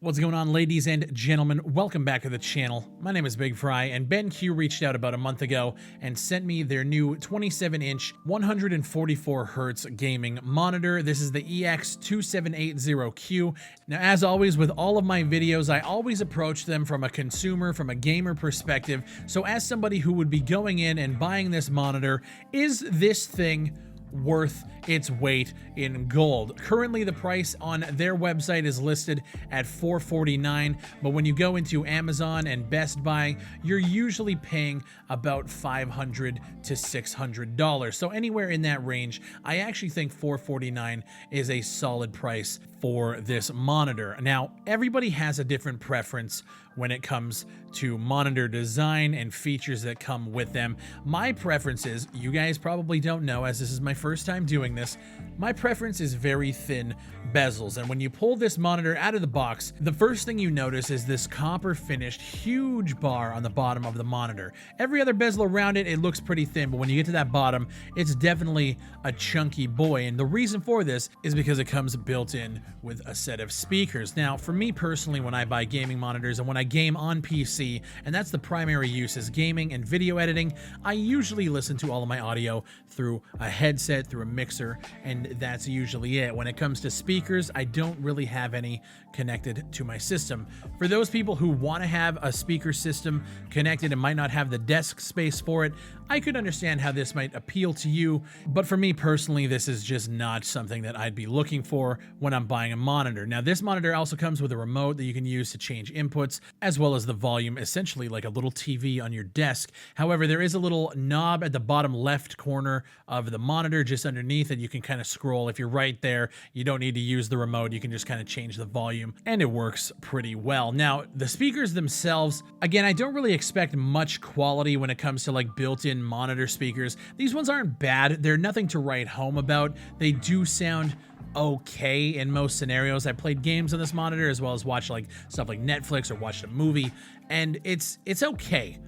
What's going on, ladies and gentlemen? Welcome back to the channel. My name is Big Fry, and BenQ reached out about a month ago and sent me their new 27-inch 144Hz gaming monitor. This is the EX2780Q. Now, as always with all of my videos, I always approach them from a consumer, from a gamer perspective. So as somebody who would be going in and buying this monitor, is this thing worth its weight in gold? Currently, the price on their website is listed at $449, but when you go into Amazon and Best Buy, you're usually paying about $500 to $600. So anywhere in that range, I actually think $449 is a solid price for this monitor. Now, everybody has a different preference when it comes to monitor design and features that come with them. My preference is, you guys probably don't know, as this is my first time doing this, my preference is very thin bezels. And when you pull this monitor out of the box, the first thing you notice is this copper finished huge bar on the bottom of the monitor. Every other bezel around it, it looks pretty thin, but when you get to that bottom, it's definitely a chunky boy. And the reason for this is because it comes built in with a set of speakers. Now, for me personally, when I buy gaming monitors and when I game on PC, and that's the primary use, is gaming and video editing, I usually listen to all of my audio through a headset, through a mixer, and that's usually it. When it comes to speakers, I don't really have any connected to my system. For those people who want to have a speaker system connected and might not have the desk space for it, I could understand how this might appeal to you, but for me personally, this is just not something that I'd be looking for when I'm buying a monitor. Now, this monitor also comes with a remote that you can use to change inputs, as well as the volume, essentially like a little TV on your desk. However, there is a little knob at the bottom left corner of the monitor, just underneath it. You can kind of scroll. If you're right there, you don't need to use the remote. You can just kind of change the volume, and it works pretty well. Now, the speakers themselves, again, I don't really expect much quality when it comes to like built-in monitor speakers. These ones aren't bad. They're nothing to write home about. They do sound okay in most scenarios. I played games on this monitor as well as watched like stuff like Netflix or watched a movie, and it's okay.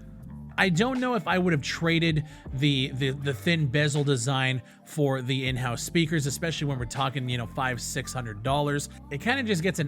I don't know if I would have traded the thin bezel design for the in-house speakers, especially when we're talking, $500, $600. It kind of just gets an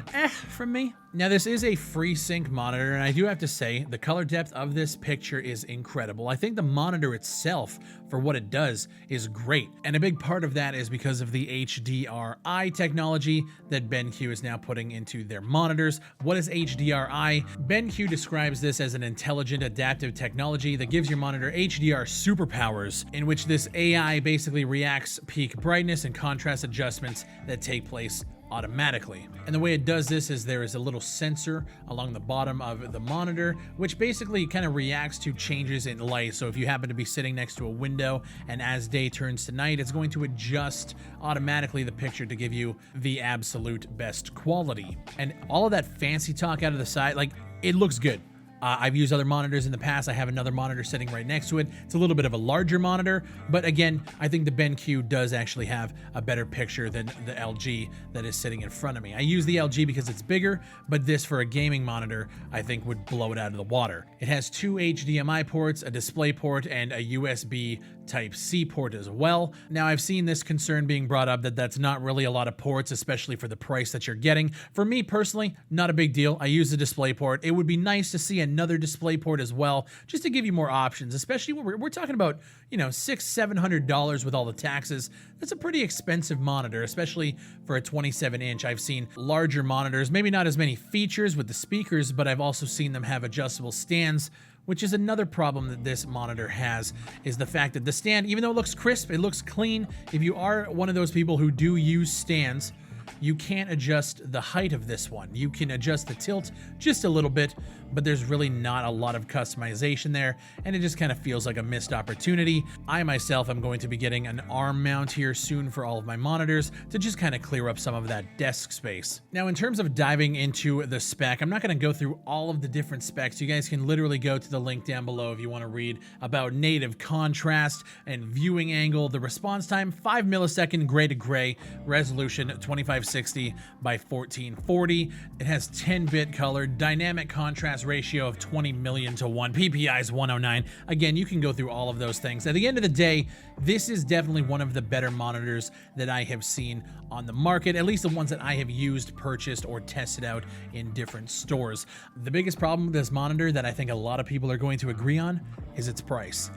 from me. Now, this is a FreeSync monitor, and I do have to say, the color depth of this picture is incredible. I think the monitor itself, for what it does, is great. And a big part of that is because of the HDRI technology that BenQ is now putting into their monitors. What is HDRI? BenQ describes this as an intelligent adaptive technology that gives your monitor HDR superpowers, in which this AI basically reacts peak brightness and contrast adjustments that take place automatically. And the way it does this is there is a little sensor along the bottom of the monitor, which basically kind of reacts to changes in light. So if you happen to be sitting next to a window and as day turns to night, it's going to adjust automatically the picture to give you the absolute best quality. And all of that fancy talk out of the side, like, it looks good. I've used other monitors in the past. I have another monitor sitting right next to it. It's a little bit of a larger monitor, but again, I think the BenQ does actually have a better picture than the LG that is sitting in front of me. I use the LG because it's bigger, but this for a gaming monitor, I think would blow it out of the water. It has two HDMI ports, a display port, and a USB Type-C port as well. Now, I've seen this concern being brought up that that's not really a lot of ports, especially for the price that you're getting. For me personally, not a big deal. I use the display port. It would be nice to see another display port as well, just to give you more options, especially when we're talking about, $600-700 with all the taxes. That's a pretty expensive monitor, especially for a 27-inch. I've seen larger monitors, maybe not as many features with the speakers, but I've also seen them have adjustable stands, which is another problem that this monitor has, is the fact that the stand, even though it looks crisp, it looks clean. If you are one of those people who do use stands, you can't adjust the height of this one. You can adjust the tilt just a little bit, but there's really not a lot of customization there, and it just kind of feels like a missed opportunity. I myself am going to be getting an arm mount here soon for all of my monitors to just kind of clear up some of that desk space. Now, in terms of diving into the spec, I'm not going to go through all of the different specs. You guys can literally go to the link down below if you want to read about native contrast and viewing angle, the response time, 5 millisecond gray to gray, resolution 25 2560 by 1440. It has 10-bit color, dynamic contrast ratio of 20 million to 1, PPI is 109. Again, you can go through all of those things. At the end of the day, this is definitely one of the better monitors that I have seen on the market, at least the ones that I have used, purchased, or tested out in different stores. The biggest problem with this monitor that I think a lot of people are going to agree on is its price.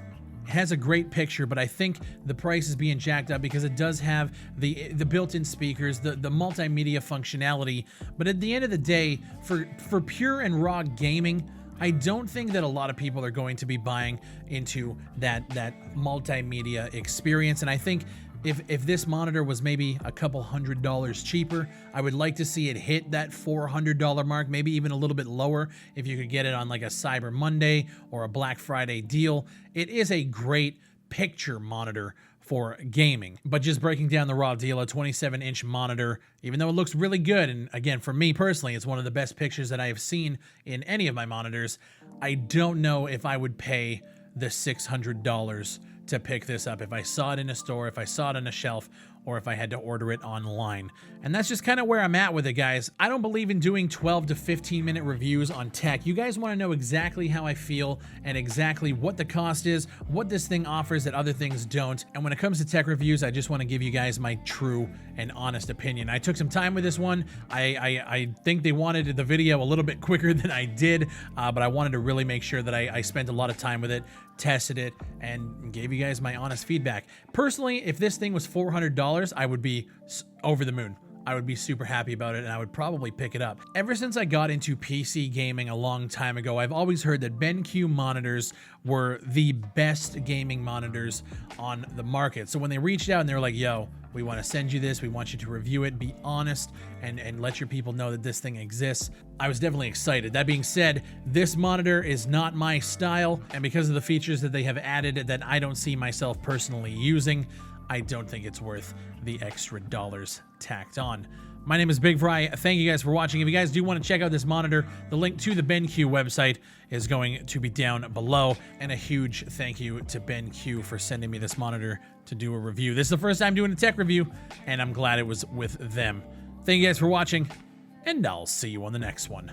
It has a great picture, but I think the price is being jacked up because it does have the built-in speakers, the multimedia functionality. But at the end of the day, for pure and raw gaming, I don't think that a lot of people are going to be buying into that multimedia experience. And I think if this monitor was maybe a couple $100 cheaper, I would like to see it hit that $400 mark, maybe even a little bit lower if you could get it on like a Cyber Monday or a Black Friday deal. It is a great picture monitor for gaming. But just breaking down the raw deal, a 27-inch monitor, even though it looks really good, and again, for me personally, it's one of the best pictures that I have seen in any of my monitors, I don't know if I would pay the $600 to pick this up if I saw it in a store, if I saw it on a shelf, or if I had to order it online. And that's just kind of where I'm at with it, guys. I don't believe in doing 12 to 15 minute reviews on tech. You guys want to know exactly how I feel and exactly what the cost is, what this thing offers that other things don't. And when it comes to tech reviews, I just want to give you guys my true and honest opinion. I took some time with this one. I think they wanted the video a little bit quicker than I did, but I wanted to really make sure that I spent a lot of time with it, tested it, and gave you guys my honest feedback. Personally, if this thing was $400, I would be over the moon. I would be super happy about it, and I would probably pick it up. Ever since I got into PC gaming a long time ago, I've always heard that BenQ monitors were the best gaming monitors on the market. So when they reached out and they were like, yo, we want to send you this, we want you to review it, be honest, and let your people know that this thing exists, I was definitely excited. That being said, this monitor is not my style, and because of the features that they have added that I don't see myself personally using, I don't think it's worth the extra dollars tacked on. My name is Big Fry. Thank you guys for watching. If you guys do want to check out this monitor, the link to the BenQ website is going to be down below. And a huge thank you to BenQ for sending me this monitor to do a review. This is the first time doing a tech review, and I'm glad it was with them. Thank you guys for watching, and I'll see you on the next one.